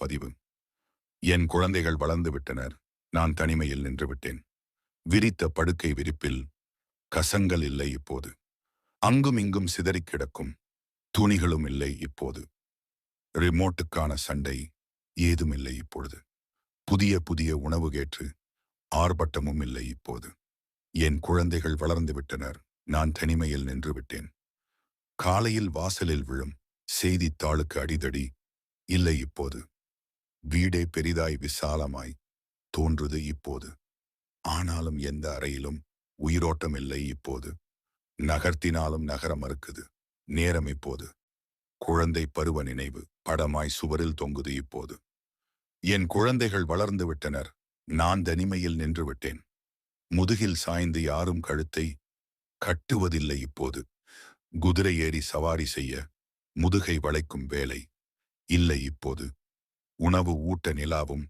பதிவு. என் குழந்தைகள் வளர்ந்து விட்டனர். நான் தனிமையில் நின்று விட்டேன். விரித்த படுக்கை விரிப்பில் கசங்கள் இல்லை இப்போது. அங்கும் இங்கும் சிதறிக் கிடக்கும் துணிகளும் இல்லை இப்போது. ரிமோட்டுக்கான சண்டை ஏதும் இல்லை இப்பொழுது. புதிய புதிய உணவு கேட்டு ஆர்ப்பாட்டமும் இல்லை இப்போது. என் குழந்தைகள் வளர்ந்து விட்டனர். நான் தனிமையில் நின்று விட்டேன். காலையில் வாசலில் விழும் செய்தித்தாளுக்கு அடிதடி இல்லை இப்போது. வீடே பெரிதாய் விசாலமாய் தோன்றுது இப்போது. ஆனாலும் எந்த அறையிலும் உயிரோட்டம் இல்லை இப்போது. நகர்த்தினாலும் நகர மறுக்குது நேரம் இப்போது. குழந்தை பருவ நினைவு படமாய் சுவரில் தொங்குது இப்போது. என் குழந்தைகள் வளர்ந்து விட்டனர். நான் தனிமையில் நின்று விட்டேன். முதுகில் சாய்ந்து யாரும் கழுத்தை கட்டுவதில்லை இப்போது. குதிரை ஏறி சவாரி செய்ய முதுகை வளைக்கும் வேலை இல்லை இப்போது. உணவு ஊட்ட நிலாவும்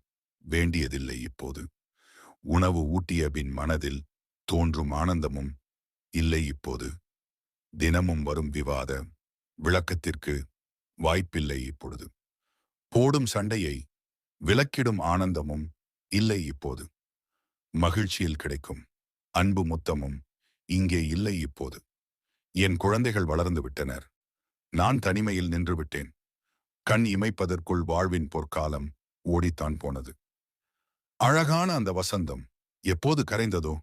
வேண்டியதில்லை இப்போது. உணவு ஊட்டிய பின் மனதில் தோன்றும் ஆனந்தமும் இல்லை இப்போது. தினமும் வரும் விவாத விளக்கத்திற்கு வாய்ப்பில்லை இப்பொழுது. போடும் சண்டையை விளக்கிடும் ஆனந்தமும் இல்லை இப்போது. மகிழ்ச்சியில் கிடைக்கும் அன்பு முத்தமும் இங்கே இல்லை இப்போது. என் குழந்தைகள் வளர்ந்து விட்டனர். நான் தனிமையில் நின்று விட்டேன். கண் இமைப்பதற்குள் வாழ்வின் பொற்காலம் ஓடித்தான் போனது. அழகான அந்த வசந்தம் எப்போது கரைந்ததோ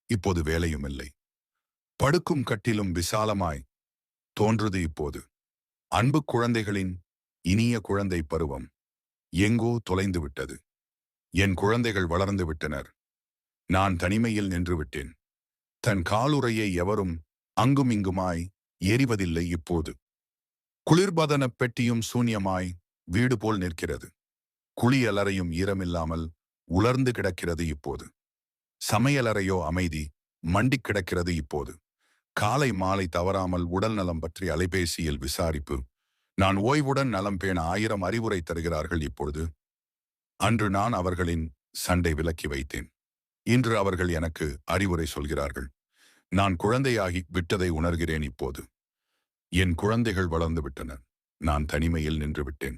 இப்போது வேலையும் இல்லை. படுக்கும் கட்டிலும் விசாலமாய் தோன்றுது இப்போது. அன்பு குழந்தைகளின் இனிய குழந்தை பருவம் எங்கோ தொலைந்து விட்டது. என் குழந்தைகள் வளர்ந்து விட்டனர். நான் தனிமையில் நின்று விட்டேன். தன் காலுறையை எவரும் அங்கும் இங்குமாய் எறிவதில்லை இப்போது. குளிர்பதன பெட்டியும் சூன்யமாய் வீடு போல் நிற்கிறது. குளியலறையும் ஈரமில்லாமல் உலர்ந்து கிடக்கிறது இப்போது. சமையலறையோ அமைதி மண்டிக் கிடக்கிறது இப்போது. காலை மாலை தவறாமல் உடல் நலம் பற்றி அலைபேசியில் விசாரிப்பு. நான் ஓய்வுடன் நலம் பேண 1000 அறிவுரை தருகிறார்கள் இப்பொழுது. அன்று நான் அவர்களின் சண்டை விலக்கி வைத்தேன். இன்று அவர்கள் எனக்கு அறிவுரை சொல்கிறார்கள். நான் குழந்தையாகி விட்டதை உணர்கிறேன் இப்போது. என் குழந்தைகள் வளர்ந்து விட்டனர். நான் தனிமையில் நின்று விட்டேன்.